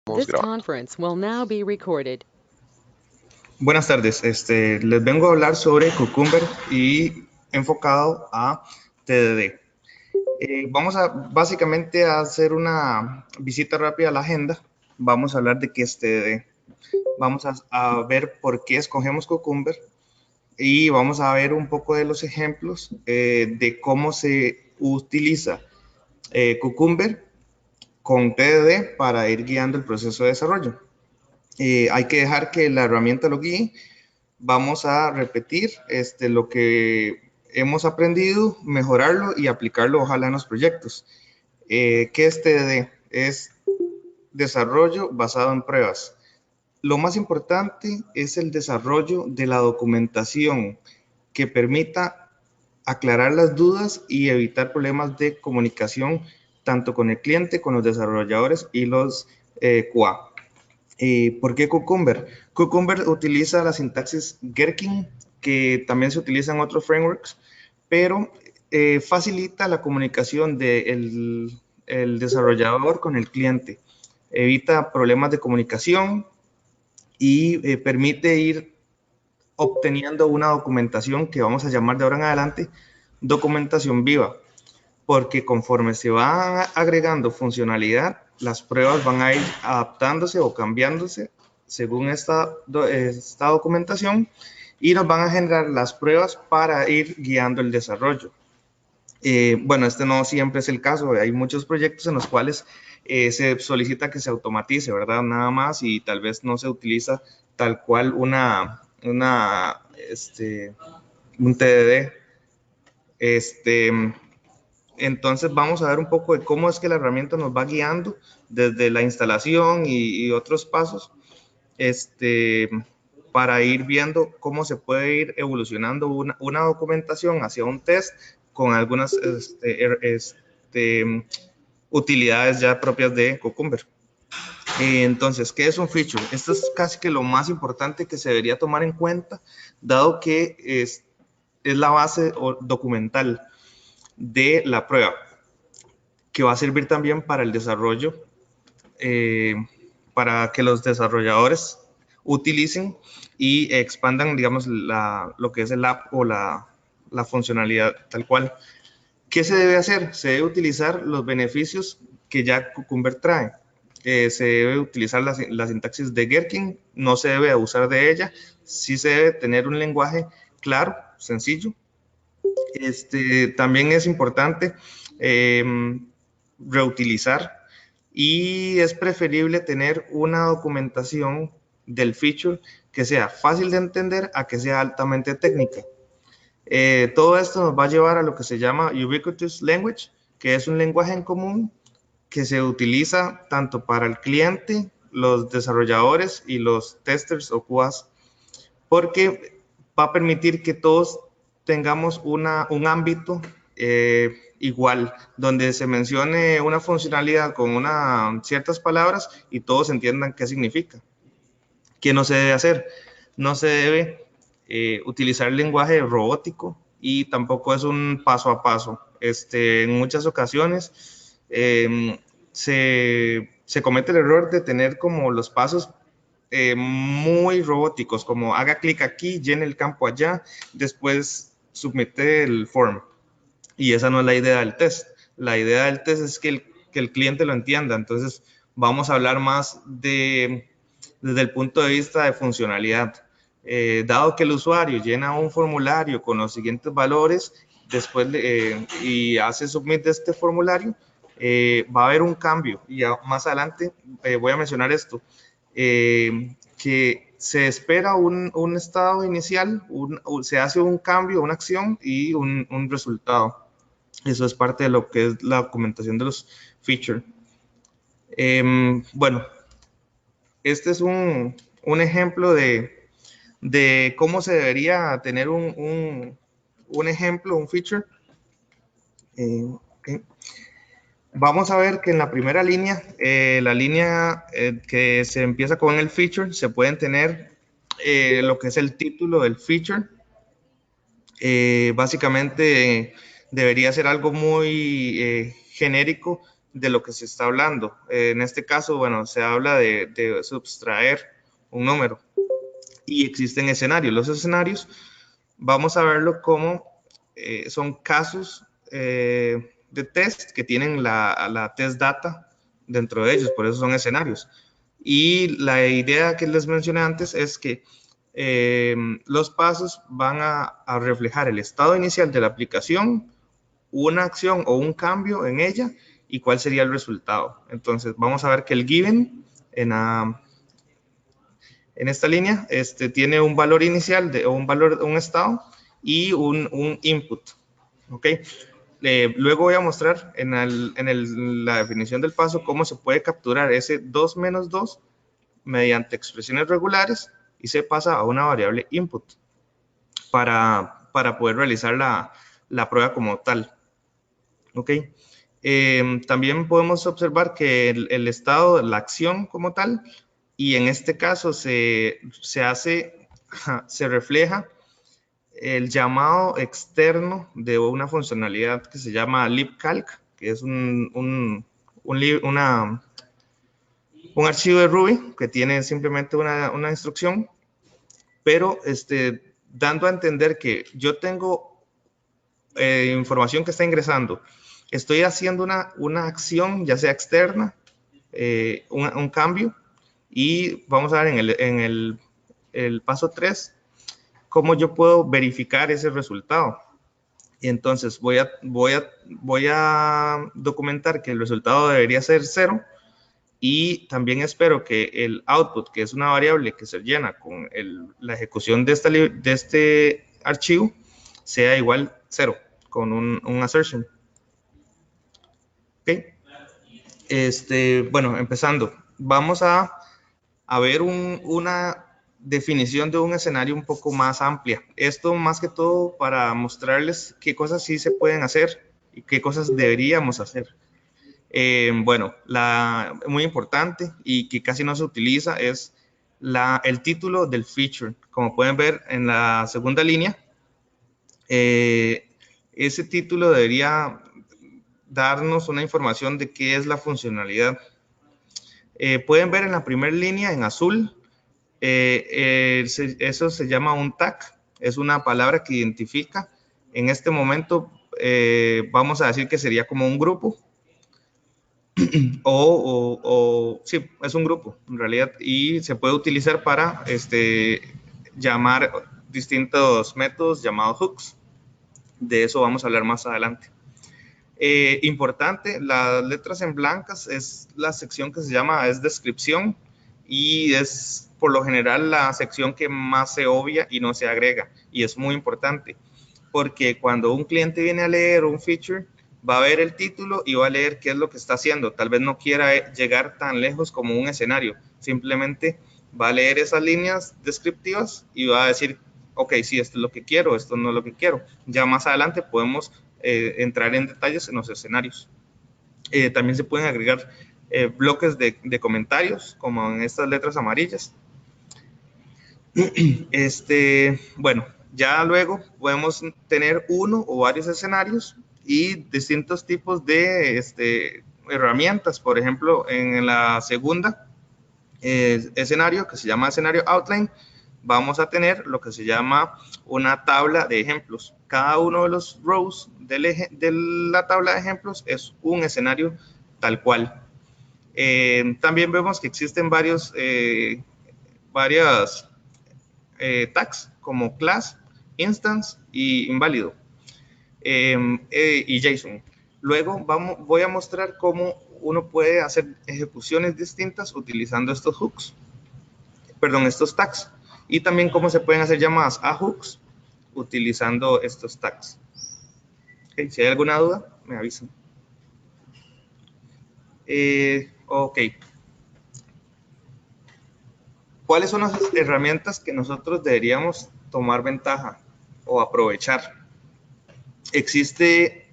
This conference will now be recorded. Buenas tardes, les vengo a hablar sobre Cucumber y enfocado a TDD. Vamos a básicamente a hacer una visita rápida a la agenda. Vamos a hablar de qué es TDD. Vamos a ver por qué escogemos Cucumber y vamos a ver un poco de los ejemplos de cómo se utiliza Cucumber con TDD para ir guiando el proceso de desarrollo. Hay que dejar que la herramienta lo guíe. Vamos a repetir lo que hemos aprendido, mejorarlo y aplicarlo ojalá en los proyectos. ¿Qué es TDD? Es desarrollo basado en pruebas. Lo más importante es el desarrollo de la documentación que permita aclarar las dudas y evitar problemas de comunicación tanto con el cliente, con los desarrolladores y los QA. ¿Por qué Cucumber? Cucumber utiliza la sintaxis Gherkin, que también se utiliza en otros frameworks, pero facilita la comunicación del el desarrollador con el cliente. Evita problemas de comunicación y permite ir obteniendo una documentación que vamos a llamar de ahora en adelante documentación viva, porque conforme se va agregando funcionalidad, las pruebas van a ir adaptándose o cambiándose según esta documentación y nos van a generar las pruebas para ir guiando el desarrollo. Bueno, este no siempre es el caso, hay muchos proyectos en los cuales se solicita que se automatice, ¿verdad? Nada más y tal vez no se utiliza tal cual un TDD. Entonces vamos a ver un poco de cómo es que la herramienta nos va guiando desde la instalación y otros pasos para ir viendo cómo se puede ir evolucionando una documentación hacia un test con algunas utilidades ya propias de Cucumber. Entonces, ¿qué es un feature? Esto es casi que lo más importante que se debería tomar en cuenta, dado que es la base documental de la prueba, que va a servir también para el desarrollo, para que los desarrolladores utilicen y expandan, digamos, lo que es el app o la funcionalidad tal cual. ¿Qué se debe hacer? Se debe utilizar los beneficios que ya Cucumber trae. Se debe utilizar la sintaxis de Gherkin, no se debe abusar de ella, sí se debe tener un lenguaje claro, sencillo. También es importante reutilizar y es preferible tener una documentación del feature que sea fácil de entender a que sea altamente técnica. Todo esto nos va a llevar a lo que se llama Ubiquitous Language, que es un lenguaje en común que se utiliza tanto para el cliente, los desarrolladores y los testers o QAs, porque va a permitir que todos tengamos un ámbito igual, donde se mencione una funcionalidad con ciertas palabras y todos entiendan qué significa. ¿Qué no se debe hacer? No se debe utilizar el lenguaje robótico y tampoco es un paso a paso. En muchas ocasiones se comete el error de tener como los pasos muy robóticos, como haga clic aquí, llene el campo allá, después submite el form. Y esa no es la idea del test. La idea del test es que el cliente lo entienda. Entonces, vamos a hablar más desde el punto de vista de funcionalidad. Dado que el usuario llena un formulario con los siguientes valores, después y hace submit de este formulario, va a haber un cambio. Y más adelante voy a mencionar esto. Que se espera un estado inicial, se hace un cambio, una acción y un resultado. Eso es parte de lo que es la documentación de los features. Bueno, este es un ejemplo de cómo se debería tener un ejemplo, un feature. Okay. Vamos a ver que en la primera línea, la línea que se empieza con el feature, se pueden tener lo que es el título del feature. Básicamente debería ser algo muy genérico de lo que se está hablando. En este caso, bueno, se habla de subtraer un número y existen escenarios. Los escenarios vamos a verlo como son casos de test que tienen la test data dentro de ellos, por eso son escenarios. Y la idea que les mencioné antes es que los pasos van a reflejar el estado inicial de la aplicación, una acción o un cambio en ella y cuál sería el resultado. Entonces, vamos a ver que el given en esta línea tiene un valor inicial o un estado y un input. ¿Ok? Luego voy a mostrar la definición del paso cómo se puede capturar ese 2 menos 2 mediante expresiones regulares y se pasa a una variable input para poder realizar la prueba como tal. ¿Ok? También podemos observar que el estado, la acción como tal, y en este caso se refleja el llamado externo de una funcionalidad que se llama libcalc, que es un archivo de Ruby que tiene simplemente una instrucción, pero dando a entender que yo tengo información que está ingresando, estoy haciendo una acción, ya sea externa, un cambio, y vamos a ver en el paso 3 cómo yo puedo verificar ese resultado. Y entonces voy a documentar que el resultado debería ser 0 y también espero que el output, que es una variable que se llena con la ejecución de este archivo, sea igual 0 con un assertion. ¿Ok? Bueno, empezando, vamos a ver una definición de un escenario un poco más amplia. Esto más que todo para mostrarles qué cosas sí se pueden hacer y qué cosas deberíamos hacer. Bueno, muy importante y que casi no se utiliza es el título del feature. Como pueden ver en la segunda línea, ese título debería darnos una información de qué es la funcionalidad. Pueden ver en la primera línea en azul, eso se llama un tag, es una palabra que identifica. En este momento vamos a decir que sería como un grupo, sí, es un grupo en realidad, y se puede utilizar para llamar distintos métodos llamados hooks. De eso vamos a hablar más adelante. Importante, las letras en blancas es la sección que se llama descripción y es por lo general la sección que más se obvia y no se agrega, y es muy importante porque cuando un cliente viene a leer un feature va a ver el título y va a leer qué es lo que está haciendo. Tal vez no quiera llegar tan lejos como un escenario, simplemente va a leer esas líneas descriptivas y va a decir, ok, sí, esto es lo que quiero, esto no es lo que quiero. Ya más adelante podemos entrar en detalles en los escenarios. También se pueden agregar bloques de comentarios, como en estas letras amarillas. Bueno, ya luego podemos tener uno o varios escenarios y distintos tipos de herramientas. Por ejemplo, en la segunda escenario, que se llama escenario outline, vamos a tener lo que se llama una tabla de ejemplos. Cada uno de los rows de la tabla de ejemplos es un escenario tal cual. También vemos que existen varias tags como class, instance y inválido y JSON. Luego voy a mostrar cómo uno puede hacer ejecuciones distintas utilizando estos hooks, estos tags, y también cómo se pueden hacer llamadas a hooks utilizando estos tags. Okay, si hay alguna duda, me avisan. Ok. ¿Cuáles son las herramientas que nosotros deberíamos tomar ventaja o aprovechar? Existen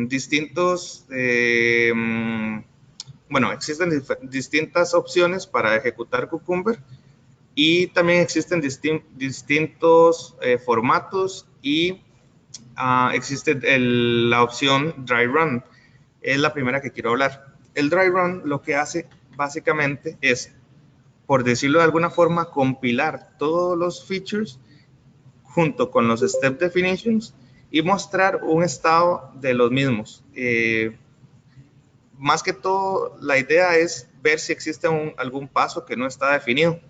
distintas opciones para ejecutar Cucumber y también existen distintos formatos y existe la opción Dry Run. es la primera que quiero hablar. El dry run lo que hace básicamente es, por decirlo de alguna forma, compilar todos los features junto con los step definitions y mostrar un estado de los mismos. Más que todo, la idea es ver si existe algún paso que no está definido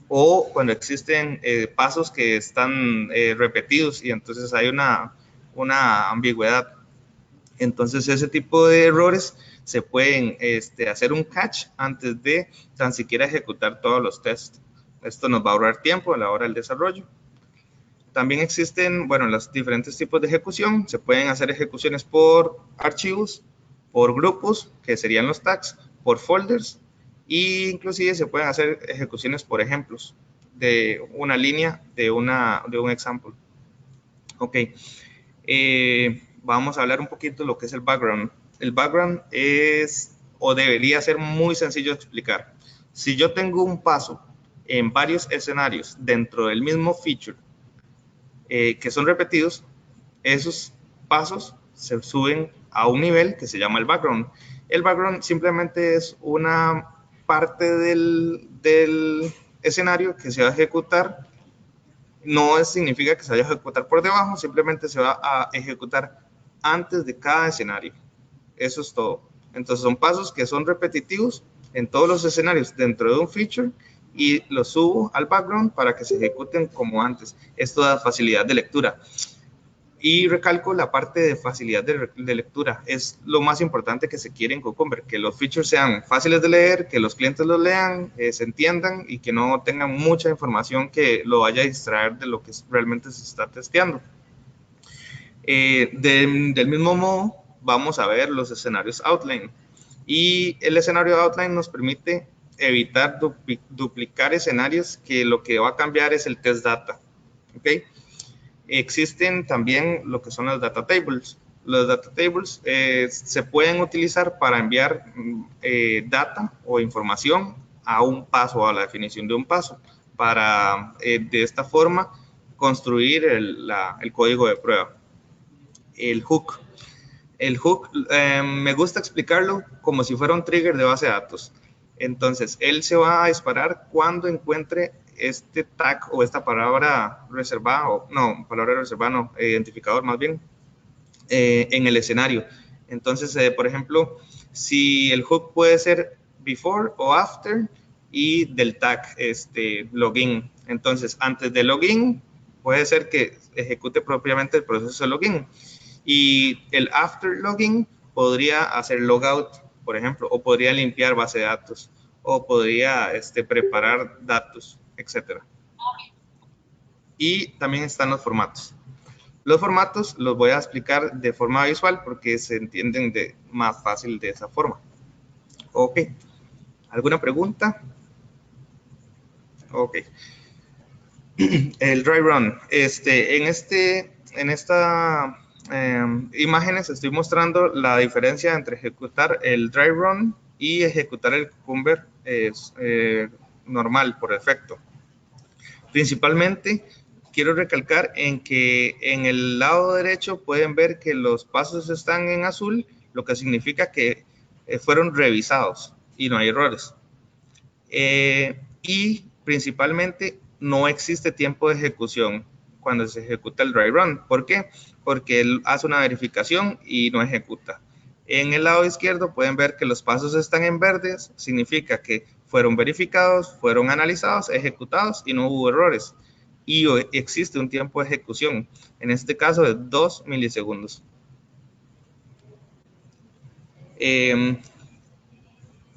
o cuando existen pasos que están repetidos y entonces hay una ambigüedad. Entonces ese tipo de errores se pueden hacer un catch antes de tan siquiera ejecutar todos los tests. Esto nos va a ahorrar tiempo a la hora del desarrollo. También existen, bueno, los diferentes tipos de ejecución. Se pueden hacer ejecuciones por archivos, por grupos, que serían los tags, por folders, e inclusive se pueden hacer ejecuciones por ejemplos de una línea de un example. Ok, vamos a hablar un poquito de lo que es el background. El background es, o debería ser muy sencillo de explicar. Si yo tengo un paso en varios escenarios dentro del mismo feature, que son repetidos, esos pasos se suben a un nivel que se llama el background. El background simplemente es una parte del escenario que se va a ejecutar. No significa que se vaya a ejecutar por debajo, simplemente se va a ejecutar antes de cada escenario. Eso es todo. Entonces son pasos que son repetitivos en todos los escenarios dentro de un feature y los subo al background para que se ejecuten como antes. Esto da facilidad de lectura. Y recalco la parte de facilidad de lectura. Es lo más importante que se quiere en Cucumber, que los features sean fáciles de leer, que los clientes los lean, se entiendan y que no tengan mucha información que lo vaya a distraer de lo que realmente se está testeando. Del mismo modo, vamos a ver los escenarios outline. Y el escenario outline nos permite evitar duplicar escenarios, que lo que va a cambiar es el test data. ¿Okay? Existen también lo que son los data tables. Los data tables se pueden utilizar para enviar data o información a un paso, a la definición de un paso, para de esta forma construir el código de prueba. El hook. El hook me gusta explicarlo como si fuera un trigger de base de datos. Entonces, él se va a disparar cuando encuentre este tag o esta palabra reservada, identificador más bien, en el escenario. Entonces, por ejemplo, si el hook puede ser before o after y del tag login. Entonces, antes de login, puede ser que ejecute propiamente el proceso de login. Y el after login podría hacer logout, por ejemplo, o podría limpiar base de datos, o podría preparar datos, etc. Y también están los formatos. Los formatos los voy a explicar de forma visual porque se entienden más fácil de esa forma. Ok. ¿Alguna pregunta? Ok. El dry run. En esta imágenes estoy mostrando la diferencia entre ejecutar el dry run y ejecutar el Cucumber normal, por defecto. Principalmente quiero recalcar en que en el lado derecho pueden ver que los pasos están en azul, lo que significa que fueron revisados y no hay errores. Y principalmente no existe tiempo de ejecución cuando se ejecuta el dry run. ¿Por qué? Porque él hace una verificación y no ejecuta. En el lado izquierdo pueden ver que los pasos están en verdes, significa que fueron verificados, fueron analizados, ejecutados y no hubo errores. Y existe un tiempo de ejecución, en este caso de 2 milisegundos.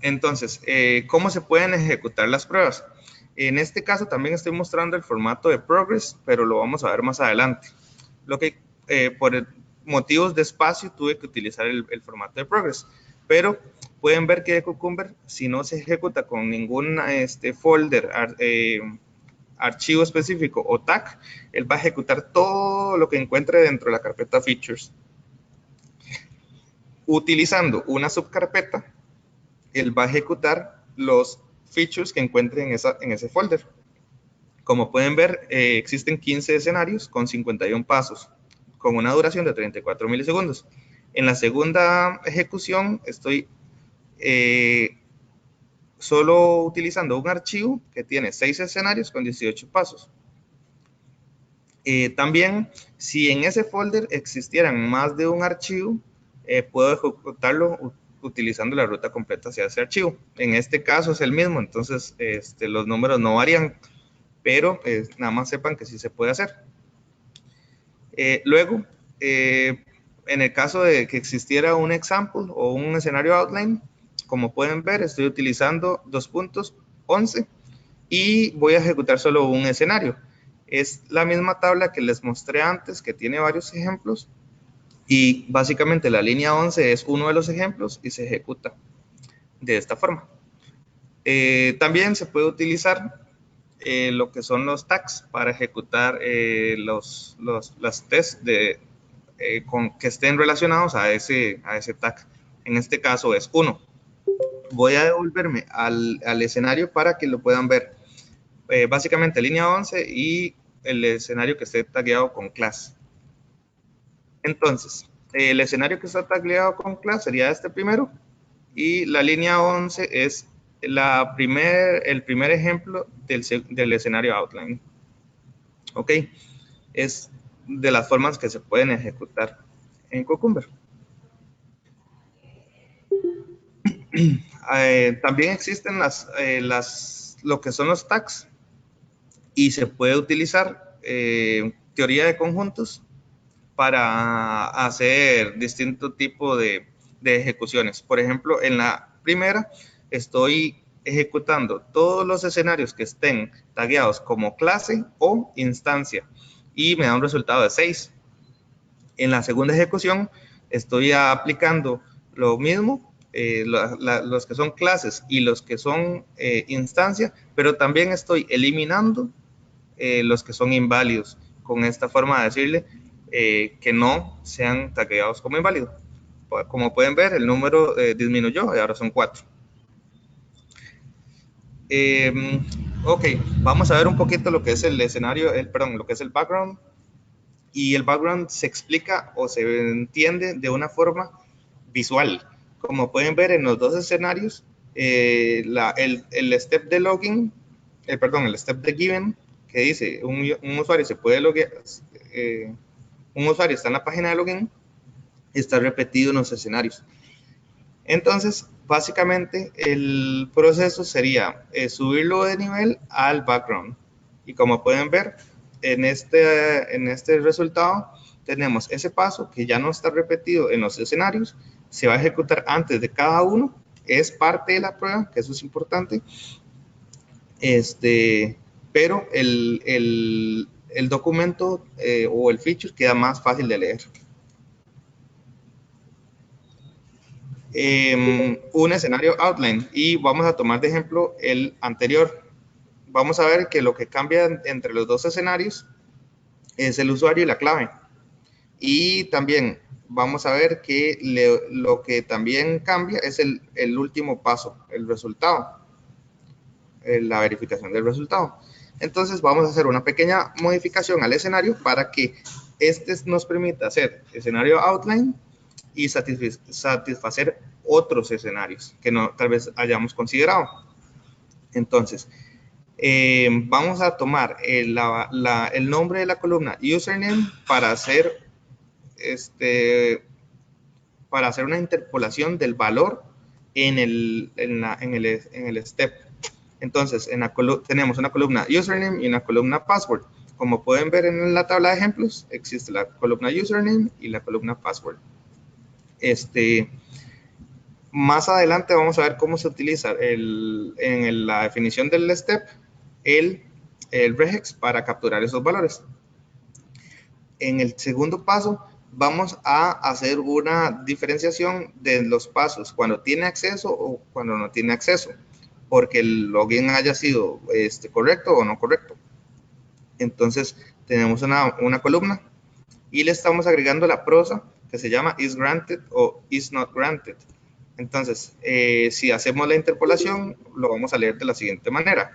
Entonces, ¿cómo se pueden ejecutar las pruebas? En este caso también estoy mostrando el formato de progress, pero lo vamos a ver más adelante. Por motivos de espacio tuve que utilizar el formato de progress, pero pueden ver que Cucumber, si no se ejecuta con ningún folder, archivo específico o tag, él va a ejecutar todo lo que encuentre dentro de la carpeta features. Utilizando una subcarpeta, él va a ejecutar los features que encuentre en ese folder. Como pueden ver, existen 15 escenarios con 51 pasos, con una duración de 34 milisegundos. En la segunda ejecución estoy solo utilizando un archivo que tiene 6 escenarios con 18 pasos. También, si en ese folder existieran más de un archivo, puedo ejecutarlo utilizando la ruta completa hacia ese archivo. En este caso es el mismo, entonces los números no varían, pero nada más sepan que sí se puede hacer. Luego, en el caso de que existiera un example o un escenario outline, como pueden ver, estoy utilizando 2.11 y voy a ejecutar solo un escenario. Es la misma tabla que les mostré antes, que tiene varios ejemplos, y básicamente la línea 11 es uno de los ejemplos y se ejecuta de esta forma. También se puede utilizar lo que son los tags para ejecutar las tests que estén relacionados a ese tag. En este caso es 1. Voy a devolverme al escenario para que lo puedan ver. Básicamente línea 11 y el escenario que esté tagueado con class. Entonces, el escenario que está tagueado con class sería este primero, y la línea 11 es el primer ejemplo del escenario outline. Ok, es de las formas que se pueden ejecutar en Cucumber. También existen lo que son los tags, y se puede utilizar teoría de conjuntos para hacer distinto tipo de ejecuciones. Por ejemplo, en la primera estoy ejecutando todos los escenarios que estén tagueados como clase o instancia y me da un resultado de 6. En la segunda ejecución estoy aplicando lo mismo, los que son clases y los que son instancia, pero también estoy eliminando los que son inválidos, con esta forma de decirle que no sean tagueados como inválidos. Como pueden ver, el número disminuyó y ahora son 4. Ok, vamos a ver un poquito lo que es el escenario, lo que es el background. Y el background se explica o se entiende de una forma visual. Como pueden ver en los dos escenarios, el step de login, el step de given, que dice un usuario se puede loguear, un usuario está en la página de login, está repetido en los escenarios. Entonces, básicamente, el proceso sería subirlo de nivel al background. Y como pueden ver, en este resultado, tenemos ese paso que ya no está repetido en los escenarios, se va a ejecutar antes de cada uno, es parte de la prueba, que eso es importante. Pero el documento o el feature queda más fácil de leer. Un escenario outline, y vamos a tomar de ejemplo el anterior. Vamos a ver que lo que cambia entre los dos escenarios es el usuario y la clave, y también vamos a ver que lo que también cambia es el último paso, el resultado, la verificación del resultado. Entonces vamos a hacer una pequeña modificación al escenario para que nos permita hacer escenario outline y satisfacer otros escenarios que no tal vez hayamos considerado. Entonces, vamos a tomar el nombre de la columna username para hacer una interpolación del valor en el step. Entonces, tenemos una columna username y una columna password. Como pueden ver en la tabla de ejemplos, existe la columna username y la columna password. Más adelante vamos a ver cómo se utiliza en la definición del step el regex para capturar esos valores. En el segundo paso vamos a hacer una diferenciación de los pasos cuando tiene acceso o cuando no tiene acceso, porque el login haya sido correcto o no correcto. Entonces tenemos una columna y le estamos agregando la prosa que se llama is granted o is not granted. Entonces, si hacemos la interpolación, lo vamos a leer de la siguiente manera.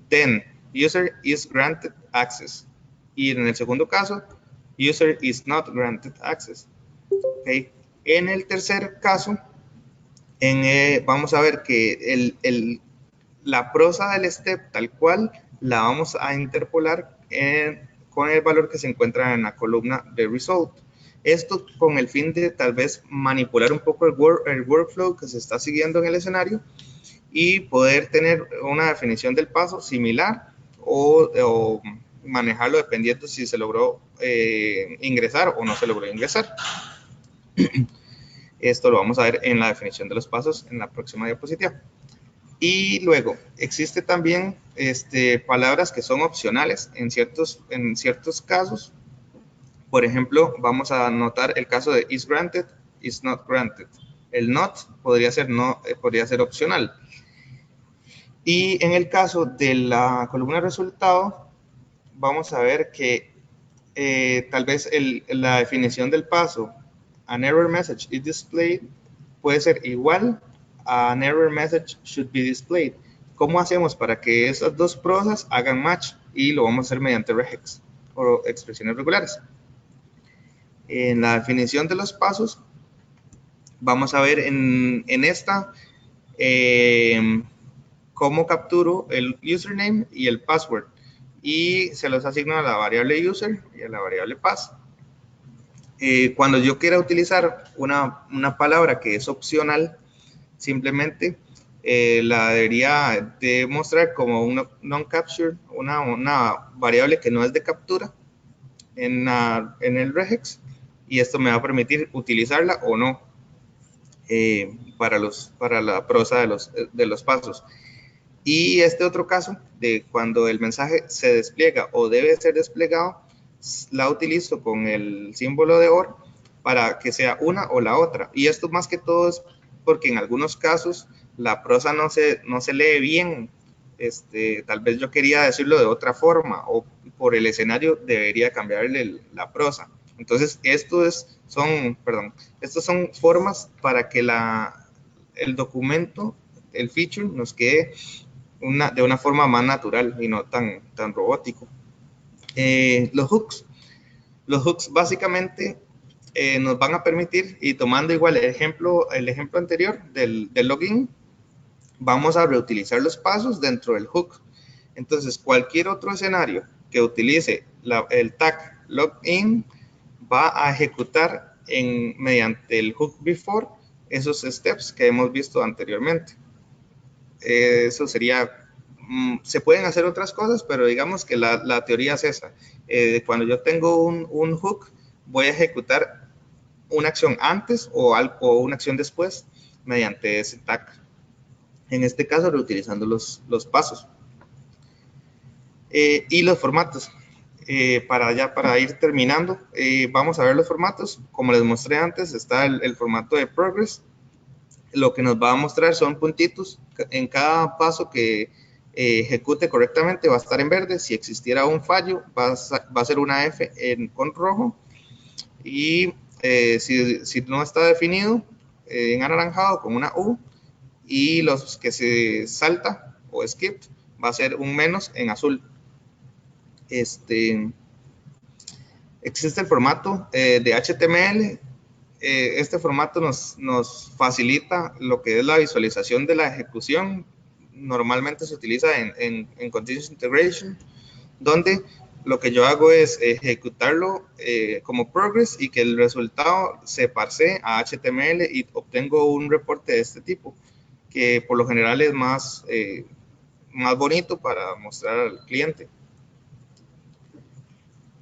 Then, user is granted access. Y en el segundo caso, user is not granted access. ¿Okay? En el tercer caso, vamos a ver que la prosa del step tal cual la vamos a interpolar con el valor que se encuentra en la columna de result. Esto con el fin de tal vez manipular un poco el workflow que se está siguiendo en el escenario y poder tener una definición del paso similar o manejarlo dependiendo si se logró ingresar o no se logró ingresar. Esto lo vamos a ver en la definición de los pasos en la próxima diapositiva. Y luego, existe también palabras que son opcionales en ciertos casos. Por ejemplo, vamos a notar el caso de is granted, is not granted. El not podría ser opcional. Y en el caso de la columna de resultado, vamos a ver que tal vez la definición del paso, an error message is displayed, puede ser igual a an error message should be displayed. ¿Cómo hacemos para que esas dos prosas hagan match? Y lo vamos a hacer mediante regex o expresiones regulares. En la definición de los pasos, vamos a ver en esta cómo capturo el username y el password y se los asigno a la variable user y a la variable pass. Cuando yo quiera utilizar una palabra que es opcional, simplemente la debería demostrar como un non-capture, una variable que no es de captura en el regex, y esto me va a permitir utilizarla o no para la prosa de los pasos. Y este otro caso de cuando el mensaje se despliega o debe ser desplegado, la utilizo con el símbolo de OR para que sea una o la otra. Y esto más que todo es porque en algunos casos la prosa no se lee bien. Tal vez yo quería decirlo de otra forma o por el escenario debería cambiarle la prosa. Entonces, estos son formas para que el documento, el feature, nos quede de una forma más natural y no tan robótico. Los hooks básicamente nos van a permitir, y tomando igual el ejemplo anterior del login, vamos a reutilizar los pasos dentro del hook. Entonces, cualquier otro escenario que utilice el tag login va a ejecutar mediante el hook before esos steps que hemos visto anteriormente. Eso sería, se pueden hacer otras cosas, pero digamos que la teoría es esa. Cuando yo tengo un hook, voy a ejecutar una acción antes o una acción después mediante ese tag. En este caso, reutilizando los pasos. Y los formatos. Para ir terminando, vamos a ver los formatos. Como les mostré antes, está el formato de progress. Lo que nos va a mostrar son puntitos. En cada paso que ejecute correctamente va a estar en verde. Si existiera un fallo, va a ser una F con rojo. Y si no está definido, en anaranjado con una U. Y los que se salta o skip va a ser un menos en azul. Existe el formato de HTML. Este formato nos facilita lo que es la visualización de la ejecución. Normalmente se utiliza en Continuous Integration, donde lo que yo hago es ejecutarlo como progress y que el resultado se parsee a HTML y obtengo un reporte de este tipo, que por lo general es más bonito para mostrar al cliente.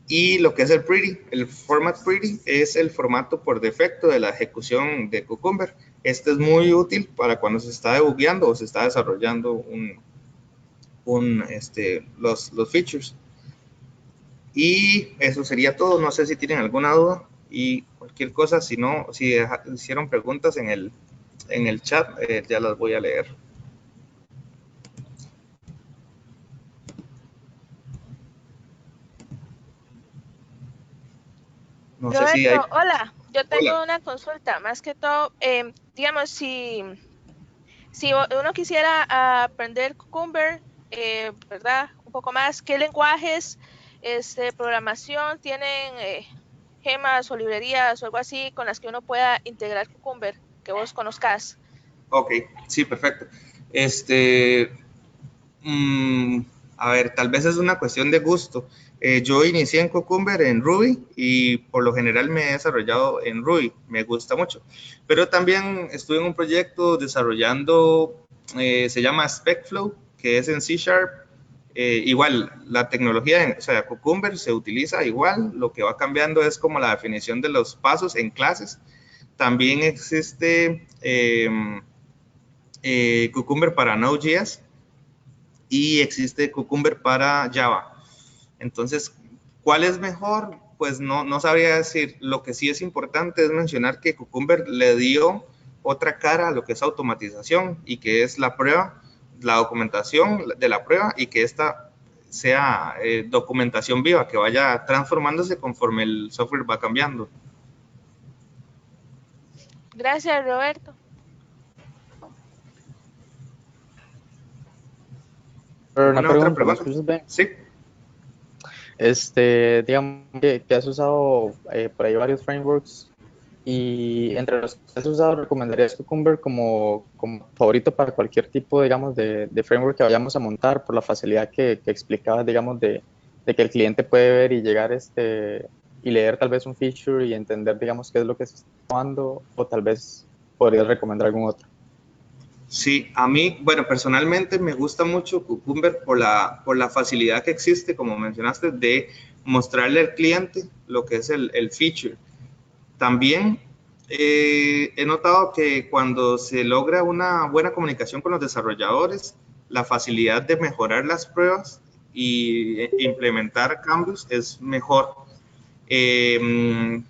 Y lo que es el format pretty, es el formato por defecto de la ejecución de Cucumber. Este es muy útil para cuando se está debugueando o se está desarrollando los features. Y eso sería todo. No sé si tienen alguna duda y cualquier cosa. Si no, si hicieron preguntas en el chat, ya las voy a leer. No Roberto, sé si hay... hola, yo tengo una consulta, más que todo, digamos, si uno quisiera aprender Cucumber, ¿verdad? Un poco más, ¿qué lenguajes, programación tienen gemas o librerías o algo así con las que uno pueda integrar Cucumber, que vos conozcas. Ok, sí, perfecto. Este, mm, a ver, tal vez es una cuestión de gusto. Yo inicié en Cucumber en Ruby y por lo general me he desarrollado en Ruby, me gusta mucho. Pero también estuve en un proyecto desarrollando, se llama SpecFlow, que es en C Sharp. Igual, la tecnología, o sea, Cucumber se utiliza igual, lo que va cambiando es como la definición de los pasos en clases. También existe Cucumber para Node.js y existe Cucumber para Java. Entonces, ¿cuál es mejor? Pues no sabría decir. Lo que sí es importante es mencionar que Cucumber le dio otra cara a lo que es automatización y que es la prueba, la documentación de la prueba y que esta sea documentación viva, que vaya transformándose conforme el software va cambiando. Gracias, Roberto. Una ¿Alguna otra pregunta, ¿me pregunta? escuchas bien? Sí. Digamos que has usado por ahí varios frameworks y entre los que has usado, ¿recomendarías Cucumber como favorito para cualquier tipo, digamos, de framework que vayamos a montar por la facilidad que explicabas, digamos, de que el cliente puede ver y llegar y leer tal vez un feature y entender, digamos, qué es lo que se está tomando, o tal vez podrías recomendar algún otro? Sí, a mí, bueno, personalmente me gusta mucho Cucumber por la facilidad que existe, como mencionaste, de mostrarle al cliente lo que es el feature. También he notado que cuando se logra una buena comunicación con los desarrolladores, la facilidad de mejorar las pruebas y implementar cambios es mejor. Eh,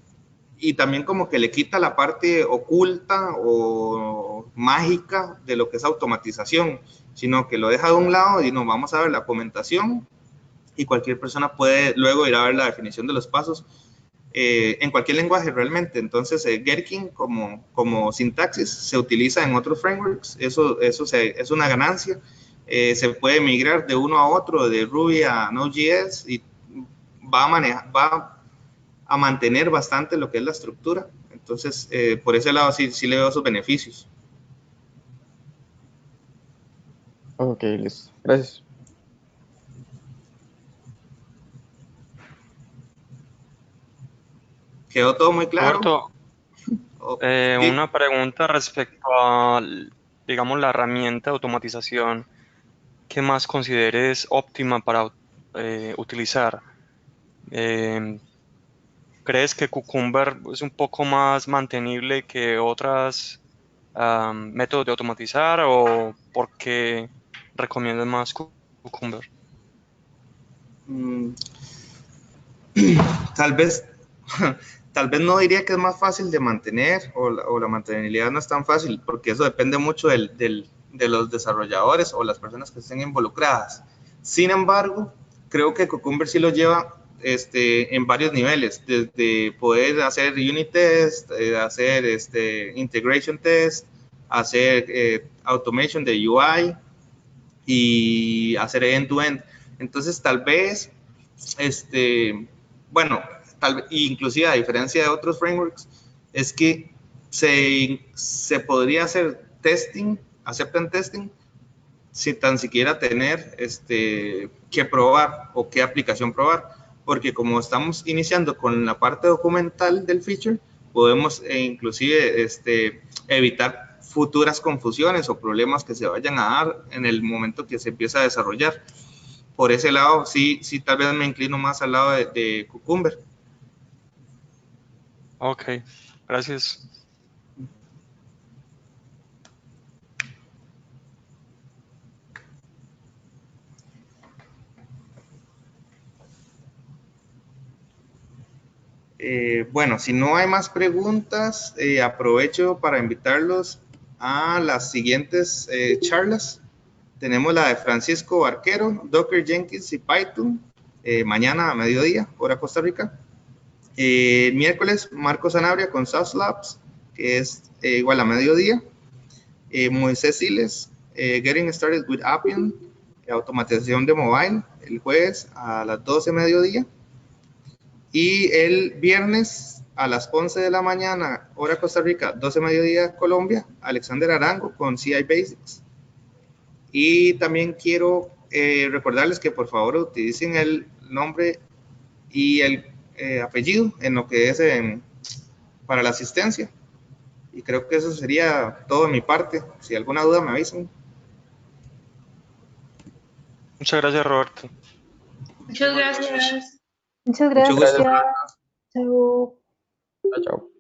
y también como que le quita la parte oculta o mágica de lo que es automatización, sino que lo deja de un lado y nos vamos a ver la documentación y cualquier persona puede luego ir a ver la definición de los pasos en cualquier lenguaje realmente. Entonces, Gherkin como sintaxis se utiliza en otros frameworks, eso es una ganancia. Se puede migrar de uno a otro, de Ruby a Node.js y va a mantener bastante lo que es la estructura. Entonces, por ese lado sí le veo sus beneficios. Ok, listo. Gracias. ¿Quedó todo muy claro? Roberto, una pregunta respecto a, digamos, la herramienta de automatización que más consideres óptima para utilizar. Eh, ¿Crees que Cucumber es un poco más mantenible que otras métodos de automatizar o por qué recomiendas más Cucumber? Mm, tal vez, tal vez no diría que es más fácil de mantener o la mantenibilidad no es tan fácil, porque eso depende mucho de los desarrolladores o las personas que estén involucradas. Sin embargo, creo que Cucumber sí lo lleva en varios niveles, desde poder hacer unit test, hacer integration test, hacer automation de UI y hacer end-to-end. Entonces, tal vez bueno, inclusive a diferencia de otros frameworks, es que se podría hacer testing, aceptan testing, sin tan siquiera tener que probar o qué aplicación probar, porque como estamos iniciando con la parte documental del feature, podemos inclusive evitar futuras confusiones o problemas que se vayan a dar en el momento que se empieza a desarrollar. Por ese lado, sí, tal vez me inclino más al lado de Cucumber. Ok, gracias. Bueno, si no hay más preguntas, aprovecho para invitarlos a las siguientes charlas. Tenemos la de Francisco Barquero, Docker, Jenkins y Python, mañana a mediodía, hora Costa Rica. Miércoles, Marco Sanabria con SAS Labs, que es igual a mediodía. Moisés Siles, Getting Started with Appian, automatización de mobile, el jueves a las 12 mediodía. Y el viernes a las 11 de la mañana, hora Costa Rica, 12 mediodía Colombia, Alexander Arango con CI Basics. Y también quiero recordarles que por favor utilicen el nombre y el apellido en lo que es para la asistencia. Y creo que eso sería todo de mi parte. Si alguna duda me avisan. Muchas gracias, Roberto. Muchas gracias. Muchas Mucho gracias. gusto. Chao. Chao, chao.